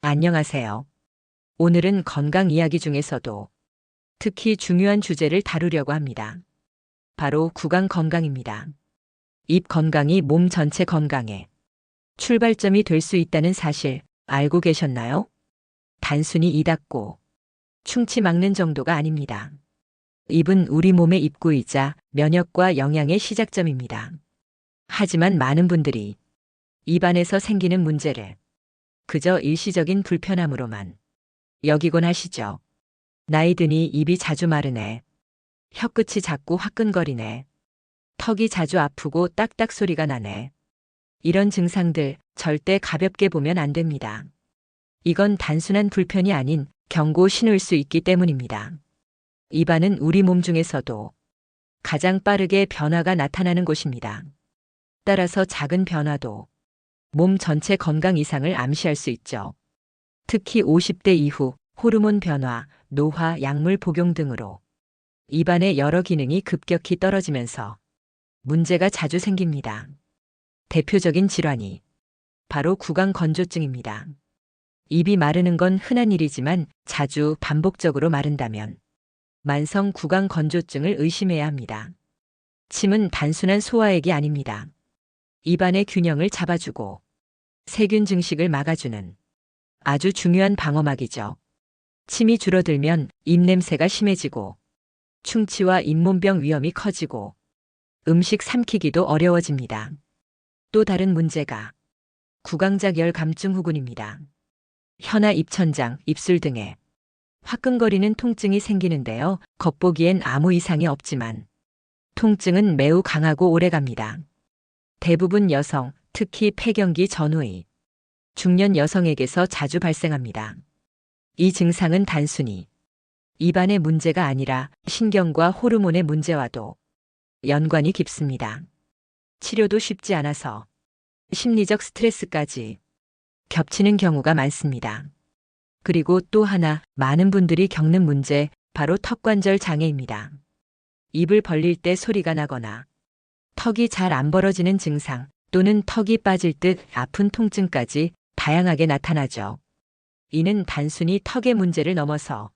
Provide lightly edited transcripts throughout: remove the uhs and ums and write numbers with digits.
안녕하세요. 오늘은 건강 이야기 중에서도 특히 중요한 주제를 다루려고 합니다. 바로 구강 건강입니다. 입 건강이 몸 전체 건강에 출발점이 될 수 있다는 사실 알고 계셨나요? 단순히 이 닦고 충치 막는 정도가 아닙니다. 입은 우리 몸의 입구이자 면역과 영양의 시작점입니다. 하지만 많은 분들이 입안에서 생기는 문제를 그저 일시적인 불편함으로만 여기곤 하시죠. 나이 드니 입이 자주 마르네. 혀끝이 자꾸 화끈거리네. 턱이 자주 아프고 딱딱 소리가 나네. 이런 증상들 절대 가볍게 보면 안 됩니다. 이건 단순한 불편이 아닌 경고 신호일 수 있기 때문입니다. 입안은 우리 몸 중에서도 가장 빠르게 변화가 나타나는 곳입니다. 따라서 작은 변화도 몸 전체 건강 이상을 암시할 수 있죠. 특히 50대 이후 호르몬 변화, 노화, 약물 복용 등으로 입안의 여러 기능이 급격히 떨어지면서 문제가 자주 생깁니다. 대표적인 질환이 바로 구강 건조증입니다. 입이 마르는 건 흔한 일이지만 자주 반복적으로 마른다면 만성 구강 건조증을 의심해야 합니다. 침은 단순한 소화액이 아닙니다. 입안의 균형을 잡아주고 세균 증식을 막아주는 아주 중요한 방어막이죠. 침이 줄어들면 입냄새가 심해지고 충치와 잇몸병 위험이 커지고 음식 삼키기도 어려워집니다. 또 다른 문제가 구강작열 감증 후군입니다. 혀나 입천장, 입술 등에 화끈거리는 통증이 생기는데요. 겉보기엔 아무 이상이 없지만 통증은 매우 강하고 오래갑니다. 대부분 여성, 특히 폐경기 전후의 중년 여성에게서 자주 발생합니다. 이 증상은 단순히 입안의 문제가 아니라 신경과 호르몬의 문제와도 연관이 깊습니다. 치료도 쉽지 않아서 심리적 스트레스까지 겹치는 경우가 많습니다. 그리고 또 하나 많은 분들이 겪는 문제, 바로 턱관절 장애입니다. 입을 벌릴 때 소리가 나거나 턱이 잘 안 벌어지는 증상 또는 턱이 빠질 듯 아픈 통증까지 다양하게 나타나죠. 이는 단순히 턱의 문제를 넘어서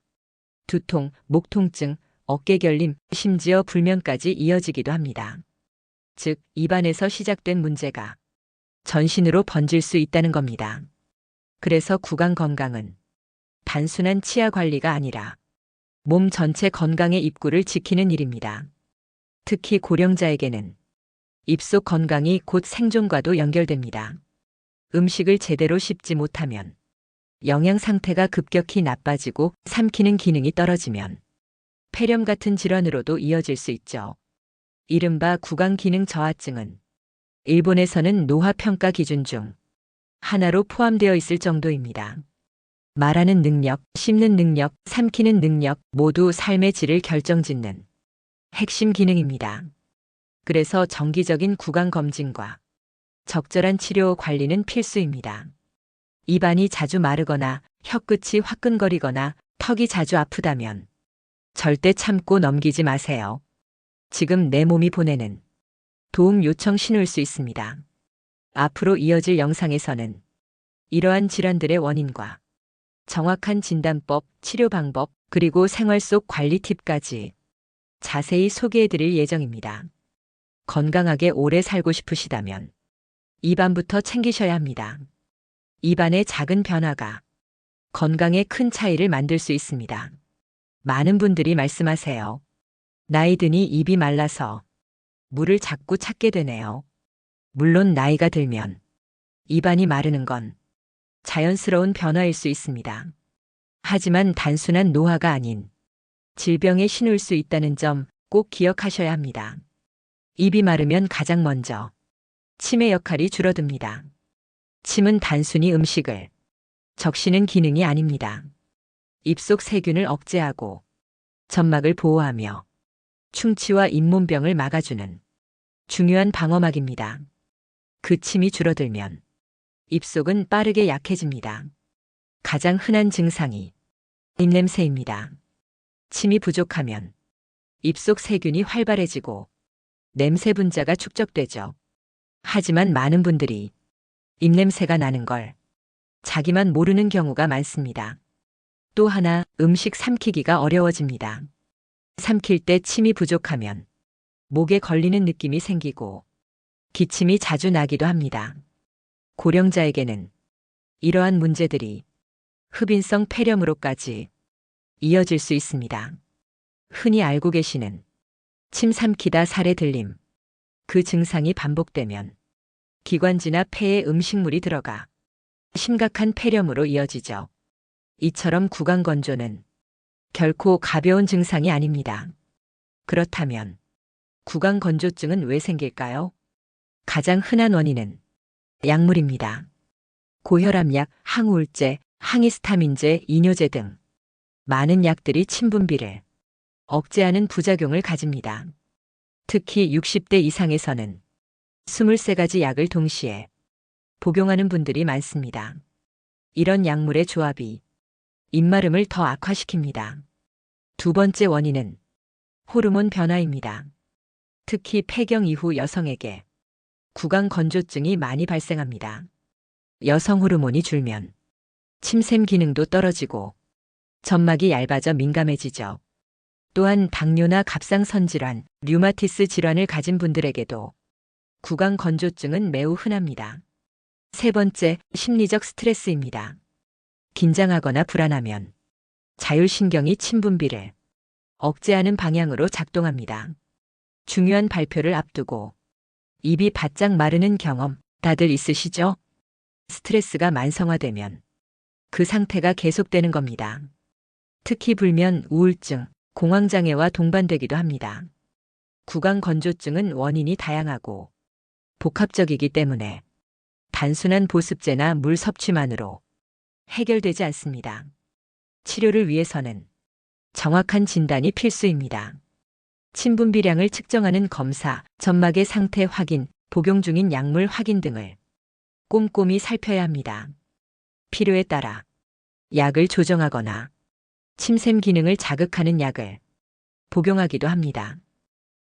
두통, 목 통증, 어깨 결림, 심지어 불면까지 이어지기도 합니다. 즉, 입안에서 시작된 문제가 전신으로 번질 수 있다는 겁니다. 그래서 구강 건강은 단순한 치아 관리가 아니라 몸 전체 건강의 입구를 지키는 일입니다. 특히 고령자에게는 입속 건강이 곧 생존과도 연결됩니다. 음식을 제대로 씹지 못하면 영양 상태가 급격히 나빠지고 삼키는 기능이 떨어지면 폐렴 같은 질환으로도 이어질 수 있죠. 이른바 구강 기능 저하증은 일본에서는 노화 평가 기준 중 하나로 포함되어 있을 정도입니다. 말하는 능력, 씹는 능력, 삼키는 능력 모두 삶의 질을 결정짓는 핵심 기능입니다. 그래서 정기적인 구강 검진과 적절한 치료 관리는 필수입니다. 입안이 자주 마르거나 혀끝이 화끈거리거나 턱이 자주 아프다면 절대 참고 넘기지 마세요. 지금 내 몸이 보내는 도움 요청 신호일 수 있습니다. 앞으로 이어질 영상에서는 이러한 질환들의 원인과 정확한 진단법, 치료 방법, 그리고 생활 속 관리 팁까지 자세히 소개해 드릴 예정입니다. 건강하게 오래 살고 싶으시다면 입안부터 챙기셔야 합니다. 입안의 작은 변화가 건강에 큰 차이를 만들 수 있습니다. 많은 분들이 말씀하세요. 나이 드니 입이 말라서 물을 자꾸 찾게 되네요. 물론 나이가 들면 입안이 마르는 건 자연스러운 변화일 수 있습니다. 하지만 단순한 노화가 아닌 질병의 신호일 수 있다는 점 꼭 기억하셔야 합니다. 입이 마르면 가장 먼저 침의 역할이 줄어듭니다. 침은 단순히 음식을 적시는 기능이 아닙니다. 입속 세균을 억제하고 점막을 보호하며 충치와 잇몸병을 막아주는 중요한 방어막입니다. 그 침이 줄어들면 입속은 빠르게 약해집니다. 가장 흔한 증상이 입냄새입니다. 침이 부족하면 입속 세균이 활발해지고 냄새 분자가 축적되죠. 하지만 많은 분들이 입냄새가 나는 걸 자기만 모르는 경우가 많습니다. 또 하나, 음식 삼키기가 어려워집니다. 삼킬 때 침이 부족하면 목에 걸리는 느낌이 생기고 기침이 자주 나기도 합니다. 고령자에게는 이러한 문제들이 흡인성 폐렴으로까지 이어질 수 있습니다. 흔히 알고 계시는 침 삼키다 살에 들림. 그 증상이 반복되면 기관지나 폐에 음식물이 들어가 심각한 폐렴으로 이어지죠. 이처럼 구강건조는 결코 가벼운 증상이 아닙니다. 그렇다면 구강건조증은 왜 생길까요? 가장 흔한 원인은 약물입니다. 고혈압약, 항우울제, 항히스타민제, 이뇨제 등 많은 약들이 침 분비를 억제하는 부작용을 가집니다. 특히 60대 이상에서는 23가지 약을 동시에 복용하는 분들이 많습니다. 이런 약물의 조합이 입마름을 더 악화시킵니다. 두 번째 원인은 호르몬 변화입니다. 특히 폐경 이후 여성에게 구강 건조증이 많이 발생합니다. 여성 호르몬이 줄면 침샘 기능도 떨어지고 점막이 얇아져 민감해지죠. 또한 당뇨나 갑상선 질환, 류마티스 질환을 가진 분들에게도 구강 건조증은 매우 흔합니다. 세 번째, 심리적 스트레스입니다. 긴장하거나 불안하면 자율신경이 침 분비를 억제하는 방향으로 작동합니다. 중요한 발표를 앞두고 입이 바짝 마르는 경험 다들 있으시죠? 스트레스가 만성화되면 그 상태가 계속되는 겁니다. 특히 불면, 우울증, 공황장애와 동반되기도 합니다. 구강 건조증은 원인이 다양하고 복합적이기 때문에 단순한 보습제나 물 섭취만으로 해결되지 않습니다. 치료를 위해서는 정확한 진단이 필수입니다. 침 분비량을 측정하는 검사, 점막의 상태 확인, 복용 중인 약물 확인 등을 꼼꼼히 살펴야 합니다. 필요에 따라 약을 조정하거나 침샘 기능을 자극하는 약을 복용하기도 합니다.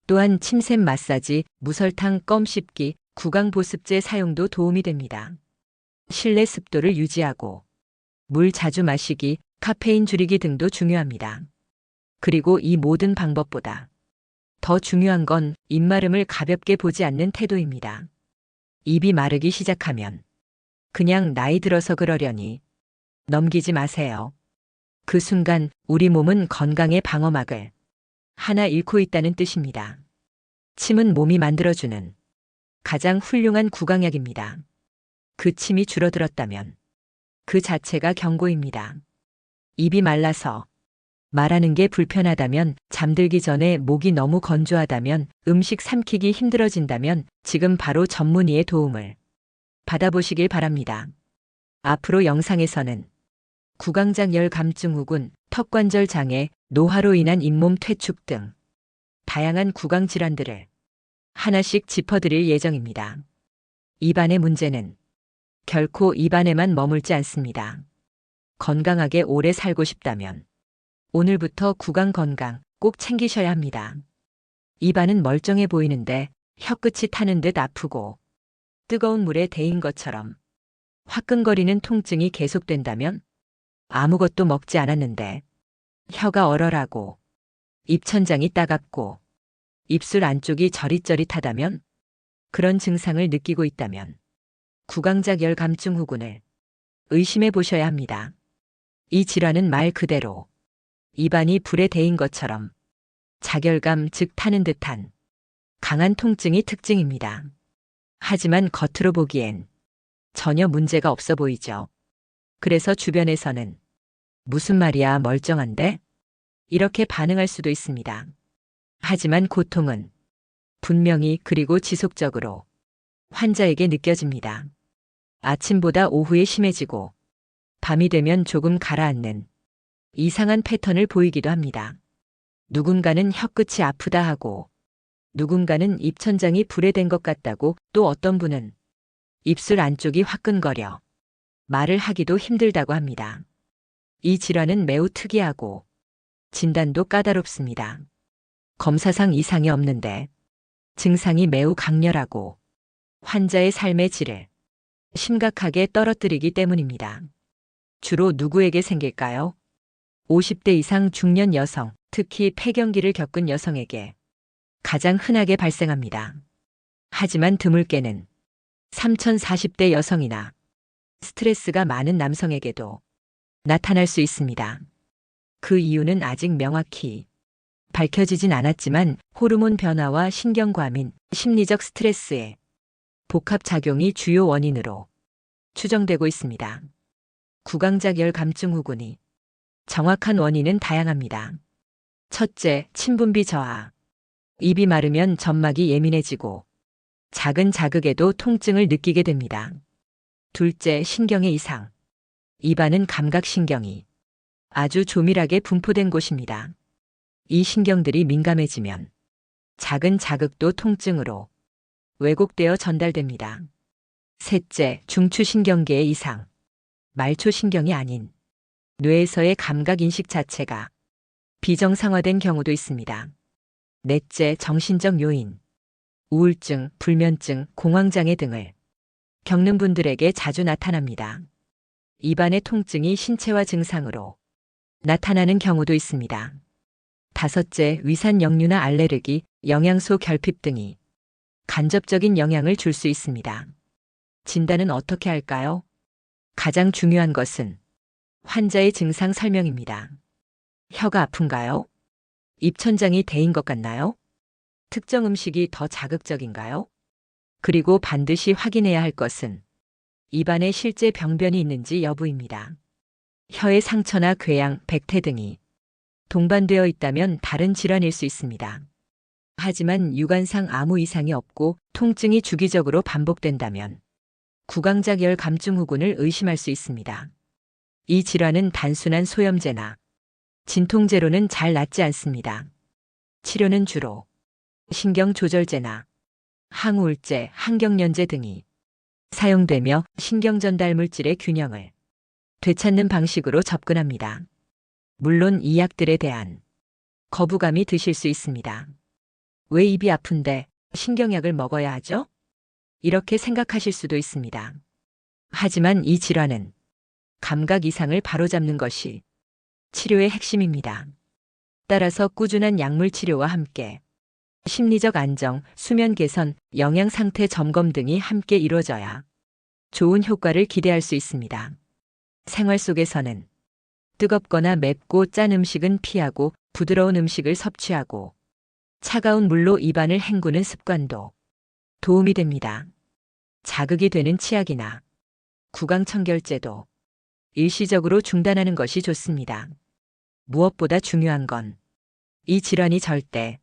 또한 침샘 마사지, 무설탕 껌 씹기, 구강 보습제 사용도 도움이 됩니다. 실내 습도를 유지하고 물 자주 마시기, 카페인 줄이기 등도 중요합니다. 그리고 이 모든 방법보다 더 중요한 건 입마름을 가볍게 보지 않는 태도입니다. 입이 마르기 시작하면 그냥 나이 들어서 그러려니 넘기지 마세요. 그 순간 우리 몸은 건강의 방어막을 하나 잃고 있다는 뜻입니다. 침은 몸이 만들어주는 가장 훌륭한 구강약입니다. 그 침이 줄어들었다면 그 자체가 경고입니다. 입이 말라서 말하는 게 불편하다면, 잠들기 전에 목이 너무 건조하다면, 음식 삼키기 힘들어진다면 지금 바로 전문의의 도움을 받아보시길 바랍니다. 앞으로 영상에서는 구강장 열감증후군, 턱관절 장애, 노화로 인한 잇몸 퇴축 등 다양한 구강 질환들을 하나씩 짚어드릴 예정입니다. 입안의 문제는 결코 입안에만 머물지 않습니다. 건강하게 오래 살고 싶다면 오늘부터 구강 건강 꼭 챙기셔야 합니다. 입안은 멀쩡해 보이는데 혀끝이 타는 듯 아프고 뜨거운 물에 데인 것처럼 화끈거리는 통증이 계속된다면, 아무것도 먹지 않았는데 혀가 얼얼하고 입천장이 따갑고 입술 안쪽이 저릿저릿하다면, 그런 증상을 느끼고 있다면 구강작 열감증후군을 의심해 보셔야 합니다. 이 질환은 말 그대로 입안이 불에 데인 것처럼 자결감, 즉 타는 듯한 강한 통증이 특징입니다. 하지만 겉으로 보기엔 전혀 문제가 없어 보이죠. 그래서 주변에서는 무슨 말이야, 멀쩡한데? 이렇게 반응할 수도 있습니다. 하지만 고통은 분명히 그리고 지속적으로 환자에게 느껴집니다. 아침보다 오후에 심해지고 밤이 되면 조금 가라앉는 이상한 패턴을 보이기도 합니다. 누군가는 혀끝이 아프다 하고, 누군가는 입천장이 불에 댄 것 같다고, 또 어떤 분은 입술 안쪽이 화끈거려 말을 하기도 힘들다고 합니다. 이 질환은 매우 특이하고 진단도 까다롭습니다. 검사상 이상이 없는데 증상이 매우 강렬하고 환자의 삶의 질을 심각하게 떨어뜨리기 때문입니다. 주로 누구에게 생길까요? 50대 이상 중년 여성, 특히 폐경기를 겪은 여성에게 가장 흔하게 발생합니다. 하지만 드물게는 3040대 여성이나 스트레스가 많은 남성에게도 나타날 수 있습니다. 그 이유는 아직 명확히 밝혀지진 않았지만 호르몬 변화와 신경과민, 심리적 스트레스의 복합작용이 주요 원인으로 추정되고 있습니다. 구강작열 감증 후군이 정확한 원인은 다양합니다. 첫째, 침분비 저하. 입이 마르면 점막이 예민해지고 작은 자극에도 통증을 느끼게 됩니다. 둘째, 신경의 이상. 입안은 감각신경이 아주 조밀하게 분포된 곳입니다. 이 신경들이 민감해지면 작은 자극도 통증으로 왜곡되어 전달됩니다. 셋째, 중추신경계의 이상. 말초신경이 아닌 뇌에서의 감각인식 자체가 비정상화된 경우도 있습니다. 넷째, 정신적 요인. 우울증, 불면증, 공황장애 등을 겪는 분들에게 자주 나타납니다. 입안의 통증이 신체화 증상으로 나타나는 경우도 있습니다. 다섯째, 위산 역류나 알레르기, 영양소 결핍 등이 간접적인 영향을 줄 수 있습니다. 진단은 어떻게 할까요? 가장 중요한 것은 환자의 증상 설명입니다. 혀가 아픈가요? 입천장이 대인 것 같나요? 특정 음식이 더 자극적인가요? 그리고 반드시 확인해야 할 것은 입안에 실제 병변이 있는지 여부입니다. 혀의 상처나 궤양, 백태 등이 동반되어 있다면 다른 질환일 수 있습니다. 하지만 육안상 아무 이상이 없고 통증이 주기적으로 반복된다면 구강작열 감증 후군을 의심할 수 있습니다. 이 질환은 단순한 소염제나 진통제로는 잘 낫지 않습니다. 치료는 주로 신경조절제나 항우울제, 항경련제 등이 사용되며 신경전달 물질의 균형을 되찾는 방식으로 접근합니다. 물론 이 약들에 대한 거부감이 드실 수 있습니다. 왜 입이 아픈데 신경약을 먹어야 하죠? 이렇게 생각하실 수도 있습니다. 하지만 이 질환은 감각 이상을 바로잡는 것이 치료의 핵심입니다. 따라서 꾸준한 약물 치료와 함께 심리적 안정, 수면 개선, 영양 상태 점검 등이 함께 이루어져야 좋은 효과를 기대할 수 있습니다. 생활 속에서는 뜨겁거나 맵고 짠 음식은 피하고 부드러운 음식을 섭취하고 차가운 물로 입안을 헹구는 습관도 도움이 됩니다. 자극이 되는 치약이나 구강청결제도 일시적으로 중단하는 것이 좋습니다. 무엇보다 중요한 건 이 질환이 절대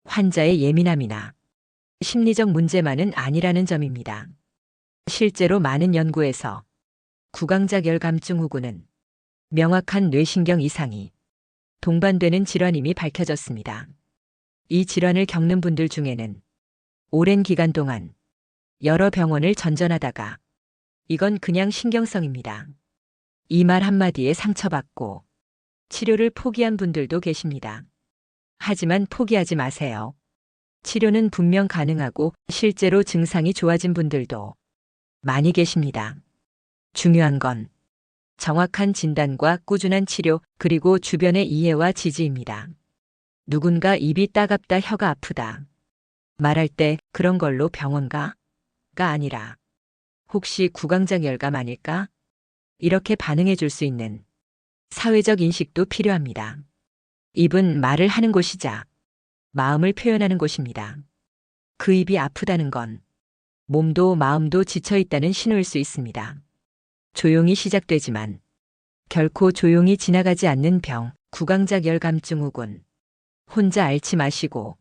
환자의 예민함이나 심리적 문제만은 아니라는 점입니다. 실제로 많은 연구에서 구강작열 감증 후군은 명확한 뇌신경 이상이 동반되는 질환임이 밝혀졌습니다. 이 질환을 겪는 분들 중에는 오랜 기간 동안 여러 병원을 전전하다가 이건 그냥 신경성입니다. 이 말 한마디에 상처받고 치료를 포기한 분들도 계십니다. 하지만 포기하지 마세요. 치료는 분명 가능하고 실제로 증상이 좋아진 분들도 많이 계십니다. 중요한 건 정확한 진단과 꾸준한 치료 그리고 주변의 이해와 지지입니다. 누군가 입이 따갑다 혀가 아프다 말할 때 그런 걸로 병원 가? 가 아니라 혹시 구강장열감 아닐까? 이렇게 반응해 줄 수 있는 사회적 인식도 필요합니다. 입은 말을 하는 곳이자 마음을 표현하는 곳입니다. 그 입이 아프다는 건 몸도 마음도 지쳐 있다는 신호일 수 있습니다. 조용히 시작되지만 결코 조용히 지나가지 않는 병, 구강작열 감증 후군. 혼자 앓지 마시고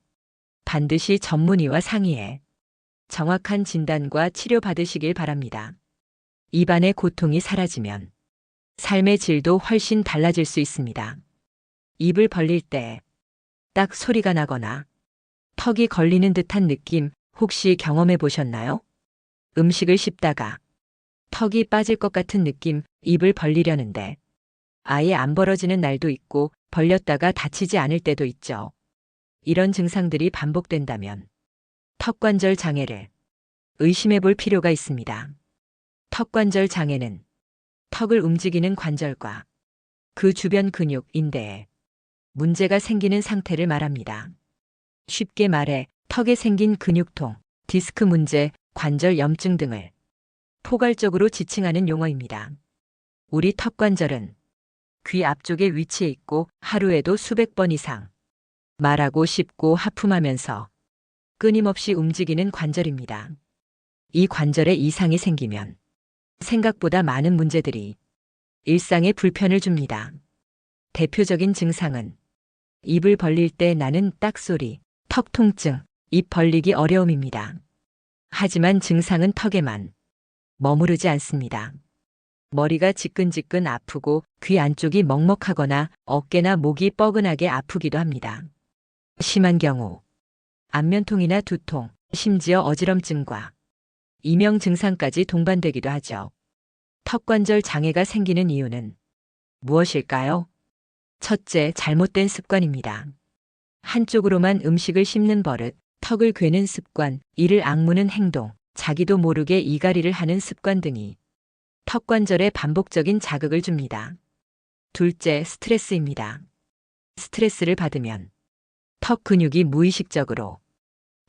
반드시 전문의와 상의해 정확한 진단과 치료 받으시길 바랍니다. 입안의 고통이 사라지면 삶의 질도 훨씬 달라질 수 있습니다. 입을 벌릴 때 딱 소리가 나거나 턱이 걸리는 듯한 느낌 혹시 경험해 보셨나요? 음식을 씹다가 턱이 빠질 것 같은 느낌, 입을 벌리려는데 아예 안 벌어지는 날도 있고 벌렸다가 다치지 않을 때도 있죠. 이런 증상들이 반복된다면 턱관절 장애를 의심해 볼 필요가 있습니다. 턱관절 장애는 턱을 움직이는 관절과 그 주변 근육, 인대에 문제가 생기는 상태를 말합니다. 쉽게 말해 턱에 생긴 근육통, 디스크 문제, 관절 염증 등을 포괄적으로 지칭하는 용어입니다. 우리 턱관절은 귀 앞쪽에 위치해 있고 하루에도 수백 번 이상 말하고 씹고 하품하면서 끊임없이 움직이는 관절입니다. 이 관절에 이상이 생기면 생각보다 많은 문제들이 일상에 불편을 줍니다. 대표적인 증상은 입을 벌릴 때 나는 딱소리, 턱 통증, 입 벌리기 어려움입니다. 하지만 증상은 턱에만 머무르지 않습니다. 머리가 지끈지끈 아프고 귀 안쪽이 먹먹하거나 어깨나 목이 뻐근하게 아프기도 합니다. 심한 경우 안면통이나 두통, 심지어 어지럼증과 이명 증상까지 동반되기도 하죠. 턱관절 장애가 생기는 이유는 무엇일까요? 첫째, 잘못된 습관입니다. 한쪽으로만 음식을 씹는 버릇, 턱을 괴는 습관, 이를 악무는 행동, 자기도 모르게 이갈이를 하는 습관 등이 턱관절에 반복적인 자극을 줍니다. 둘째, 스트레스입니다. 스트레스를 받으면 턱 근육이 무의식적으로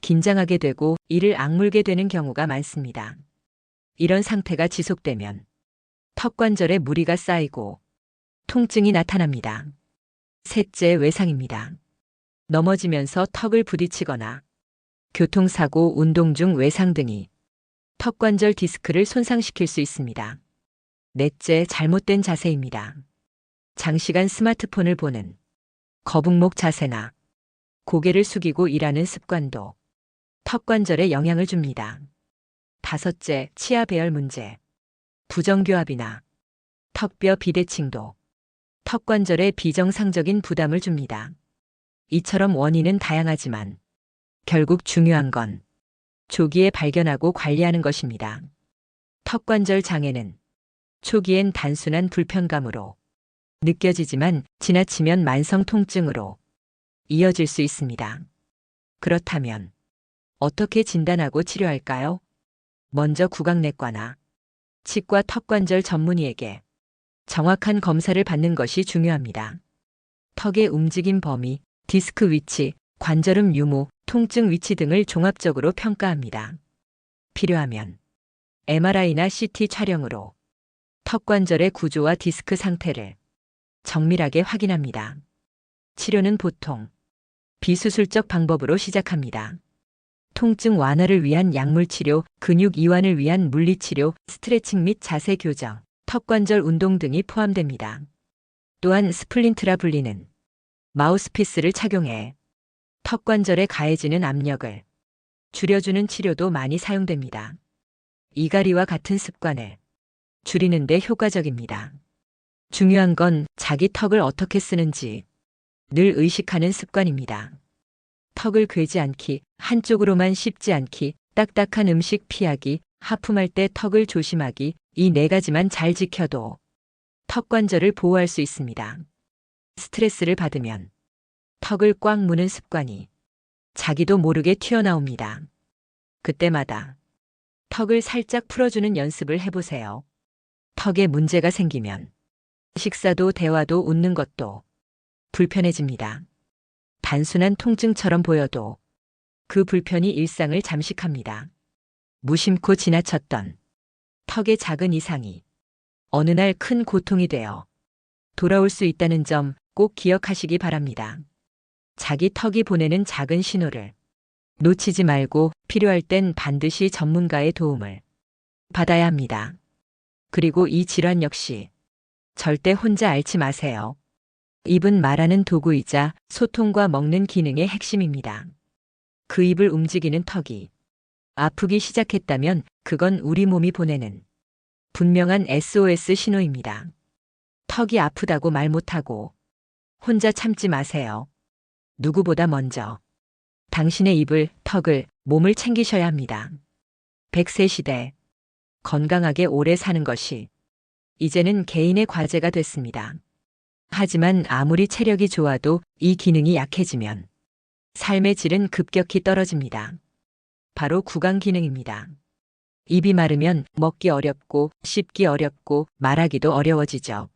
긴장하게 되고 이를 악물게 되는 경우가 많습니다. 이런 상태가 지속되면 턱관절에 무리가 쌓이고 통증이 나타납니다. 셋째, 외상입니다. 넘어지면서 턱을 부딪히거나 교통사고, 운동 중 외상 등이 턱관절 디스크를 손상시킬 수 있습니다. 넷째, 잘못된 자세입니다. 장시간 스마트폰을 보는 거북목 자세나 고개를 숙이고 일하는 습관도 턱관절에 영향을 줍니다. 다섯째, 치아 배열 문제. 부정교합이나 턱뼈 비대칭도 턱관절에 비정상적인 부담을 줍니다. 이처럼 원인은 다양하지만 결국 중요한 건 조기에 발견하고 관리하는 것입니다. 턱관절 장애는 초기엔 단순한 불편감으로 느껴지지만 지나치면 만성 통증으로 이어질 수 있습니다. 그렇다면 어떻게 진단하고 치료할까요? 먼저 구강내과나 치과 턱관절 전문의에게 정확한 검사를 받는 것이 중요합니다. 턱의 움직임 범위, 디스크 위치, 관절음 유무, 통증 위치 등을 종합적으로 평가합니다. 필요하면 MRI나 CT 촬영으로 턱관절의 구조와 디스크 상태를 정밀하게 확인합니다. 치료는 보통 비수술적 방법으로 시작합니다. 통증 완화를 위한 약물치료, 근육 이완을 위한 물리치료, 스트레칭 및 자세 교정, 턱관절 운동 등이 포함됩니다. 또한 스플린트라 불리는 마우스피스를 착용해 턱관절에 가해지는 압력을 줄여주는 치료도 많이 사용됩니다. 이갈이와 같은 습관을 줄이는 데 효과적입니다. 중요한 건 자기 턱을 어떻게 쓰는지 늘 의식하는 습관입니다. 턱을 괴지 않기, 한쪽으로만 씹지 않기, 딱딱한 음식 피하기, 하품할 때 턱을 조심하기, 이 네 가지만 잘 지켜도 턱관절을 보호할 수 있습니다. 스트레스를 받으면 턱을 꽉 무는 습관이 자기도 모르게 튀어나옵니다. 그때마다 턱을 살짝 풀어주는 연습을 해보세요. 턱에 문제가 생기면 식사도 대화도 웃는 것도 불편해집니다. 단순한 통증처럼 보여도 그 불편이 일상을 잠식합니다. 무심코 지나쳤던 턱의 작은 이상이 어느 날 큰 고통이 되어 돌아올 수 있다는 점 꼭 기억하시기 바랍니다. 자기 턱이 보내는 작은 신호를 놓치지 말고 필요할 땐 반드시 전문가의 도움을 받아야 합니다. 그리고 이 질환 역시 절대 혼자 앓지 마세요. 입은 말하는 도구이자 소통과 먹는 기능의 핵심입니다. 그 입을 움직이는 턱이 아프기 시작했다면 그건 우리 몸이 보내는 분명한 SOS 신호입니다. 턱이 아프다고 말 못하고 혼자 참지 마세요. 누구보다 먼저 당신의 입을, 턱을, 몸을 챙기셔야 합니다. 100세 시대 건강하게 오래 사는 것이 이제는 개인의 과제가 됐습니다. 하지만 아무리 체력이 좋아도 이 기능이 약해지면 삶의 질은 급격히 떨어집니다. 바로 구강 기능입니다. 입이 마르면 먹기 어렵고 씹기 어렵고 말하기도 어려워지죠.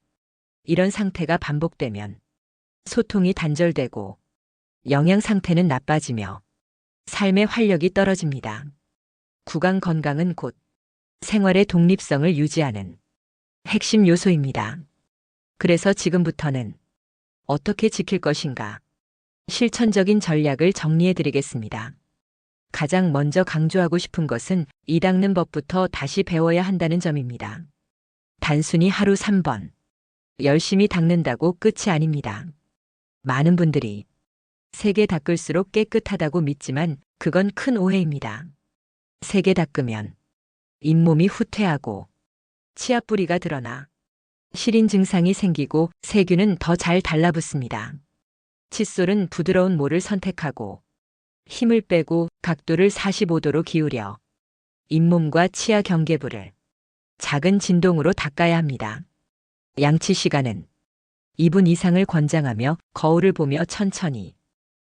이런 상태가 반복되면 소통이 단절되고 영양 상태는 나빠지며 삶의 활력이 떨어집니다. 구강 건강은 곧 생활의 독립성을 유지하는 핵심 요소입니다. 그래서 지금부터는 어떻게 지킬 것인가? 실천적인 전략을 정리해 드리겠습니다. 가장 먼저 강조하고 싶은 것은 이 닦는 법부터 다시 배워야 한다는 점입니다. 단순히 하루 3번 열심히 닦는다고 끝이 아닙니다. 많은 분들이 세게 닦을수록 깨끗하다고 믿지만 그건 큰 오해입니다. 세게 닦으면 잇몸이 후퇴하고 치아뿌리가 드러나 시린 증상이 생기고 세균은 더 잘 달라붙습니다. 칫솔은 부드러운 모를 선택하고 힘을 빼고 각도를 45도로 기울여 잇몸과 치아 경계부를 작은 진동으로 닦아야 합니다. 양치 시간은 2분 이상을 권장하며 거울을 보며 천천히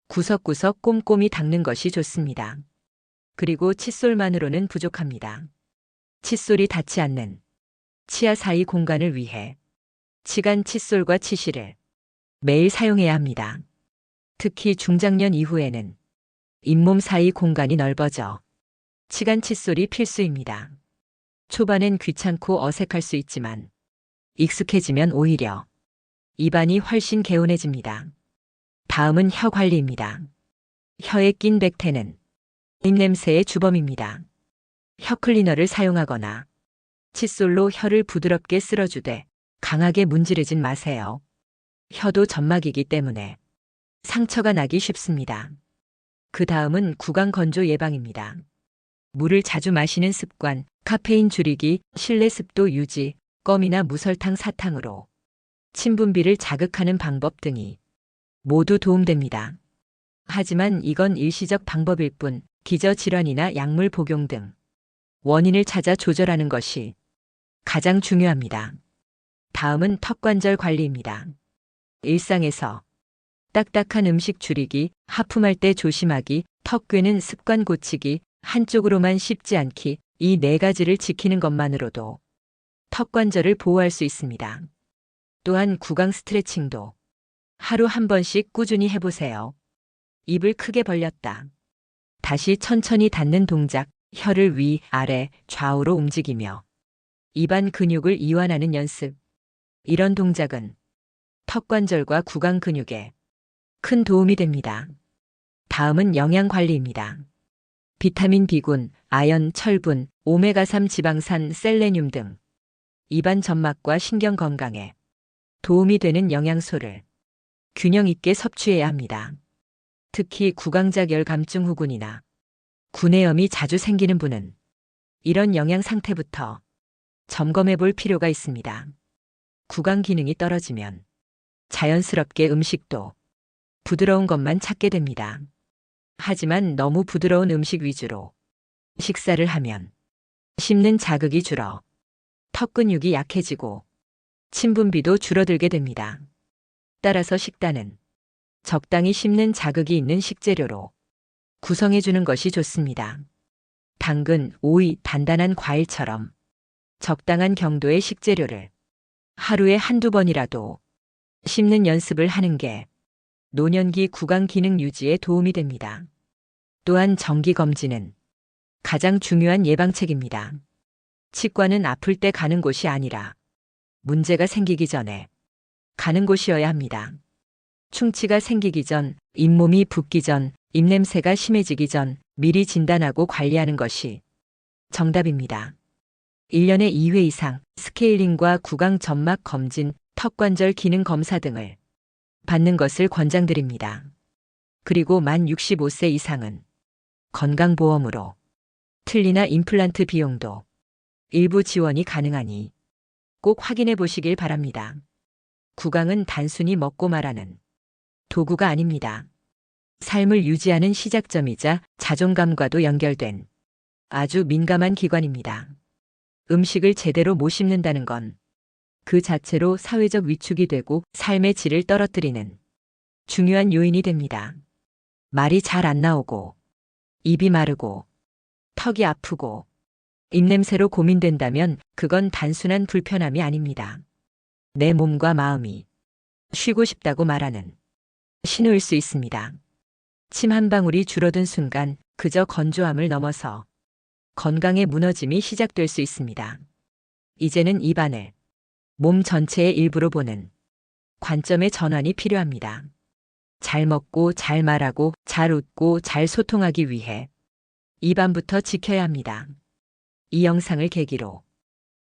구석구석 꼼꼼히 닦는 것이 좋습니다. 그리고 칫솔만으로는 부족합니다. 칫솔이 닿지 않는 치아 사이 공간을 위해 치간 칫솔과 치실을 매일 사용해야 합니다. 특히 중장년 이후에는 잇몸 사이 공간이 넓어져 치간 칫솔이 필수입니다. 초반엔 귀찮고 어색할 수 있지만 익숙해지면 오히려 입안이 훨씬 개운해집니다. 다음은 혀 관리입니다. 혀에 낀 백태는 입냄새의 주범입니다. 혀 클리너를 사용하거나 칫솔로 혀를 부드럽게 쓸어주되 강하게 문지르진 마세요. 혀도 점막이기 때문에 상처가 나기 쉽습니다. 그 다음은 구강 건조 예방입니다. 물을 자주 마시는 습관, 카페인 줄이기, 실내 습도 유지, 껌이나 무설탕 사탕으로 침 분비를 자극하는 방법 등이 모두 도움됩니다. 하지만 이건 일시적 방법일 뿐 기저질환이나 약물 복용 등 원인을 찾아 조절하는 것이 가장 중요합니다. 다음은 턱관절 관리입니다. 일상에서 딱딱한 음식 줄이기, 하품할 때 조심하기, 턱 꿰는 습관 고치기, 한쪽으로만 씹지 않기, 이 4가지를 지키는 것만으로도 턱관절을 보호할 수 있습니다. 또한 구강 스트레칭도 하루 한 번씩 꾸준히 해보세요. 입을 크게 벌렸다. 다시 천천히 닫는 동작, 혀를 위, 아래, 좌우로 움직이며 입안 근육을 이완하는 연습. 이런 동작은 턱관절과 구강 근육에 큰 도움이 됩니다. 다음은 영양 관리입니다. 비타민 B군, 아연, 철분, 오메가3 지방산, 셀레늄 등 입안 점막과 신경 건강에 도움이 되는 영양소를 균형 있게 섭취해야 합니다. 특히 구강작열 감증 후군이나 구내염이 자주 생기는 분은 이런 영양 상태부터 점검해 볼 필요가 있습니다. 구강 기능이 떨어지면 자연스럽게 음식도 부드러운 것만 찾게 됩니다. 하지만 너무 부드러운 음식 위주로 식사를 하면 씹는 자극이 줄어 턱 근육이 약해지고 침 분비도 줄어들게 됩니다. 따라서 식단은 적당히 씹는 자극이 있는 식재료로 구성해 주는 것이 좋습니다. 당근, 오이, 단단한 과일처럼 적당한 경도의 식재료를 하루에 한두 번이라도 씹는 연습을 하는 게 노년기 구강 기능 유지에 도움이 됩니다. 또한 정기검진은 가장 중요한 예방책입니다. 치과는 아플 때 가는 곳이 아니라 문제가 생기기 전에 가는 곳이어야 합니다. 충치가 생기기 전, 잇몸이 붓기 전, 입냄새가 심해지기 전 미리 진단하고 관리하는 것이 정답입니다. 1년에 2회 이상 스케일링과 구강 점막 검진, 턱관절 기능 검사 등을 받는 것을 권장드립니다. 그리고 만 65세 이상은 건강보험으로 틀니나 임플란트 비용도 일부 지원이 가능하니 꼭 확인해 보시길 바랍니다. 구강은 단순히 먹고 말하는 도구가 아닙니다. 삶을 유지하는 시작점이자 자존감과도 연결된 아주 민감한 기관입니다. 음식을 제대로 못 씹는다는 건 그 자체로 사회적 위축이 되고 삶의 질을 떨어뜨리는 중요한 요인이 됩니다. 말이 잘 안 나오고, 입이 마르고, 턱이 아프고, 입냄새로 고민된다면 그건 단순한 불편함이 아닙니다. 내 몸과 마음이 쉬고 싶다고 말하는 신호일 수 있습니다. 침 한 방울이 줄어든 순간 그저 건조함을 넘어서 건강의 무너짐이 시작될 수 있습니다. 이제는 입안을 몸 전체의 일부로 보는 관점의 전환이 필요합니다. 잘 먹고 잘 말하고 잘 웃고 잘 소통하기 위해 입안부터 지켜야 합니다. 이 영상을 계기로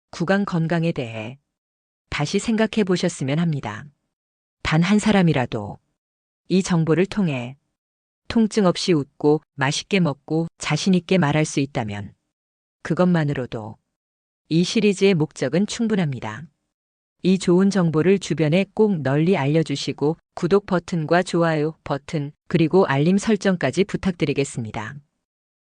구강 건강에 대해 다시 생각해 보셨으면 합니다. 단 한 사람이라도 이 정보를 통해 통증 없이 웃고 맛있게 먹고 자신 있게 말할 수 있다면 그것만으로도 이 시리즈의 목적은 충분합니다. 이 좋은 정보를 주변에 꼭 널리 알려주시고 구독 버튼과 좋아요 버튼 그리고 알림 설정까지 부탁드리겠습니다.